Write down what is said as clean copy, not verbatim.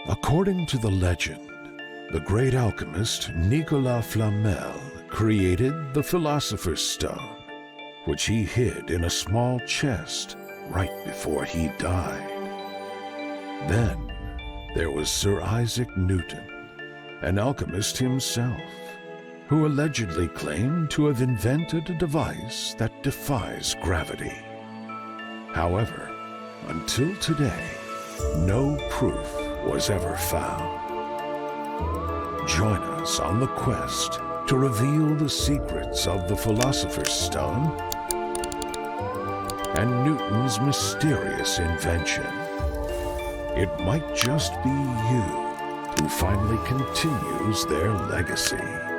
According to the legend, the great alchemist Nicolas Flamel created the Philosopher's Stone, which he hid in a small chest right before he died. Then there was Sir Isaac Newton, an alchemist himself, who allegedly claimed to have invented a device that defies gravity. However, until today, no proof was ever found. Join us on the quest to reveal the secrets of the Philosopher's Stone and Newton's mysterious invention. It might just be you who finally continues their legacy.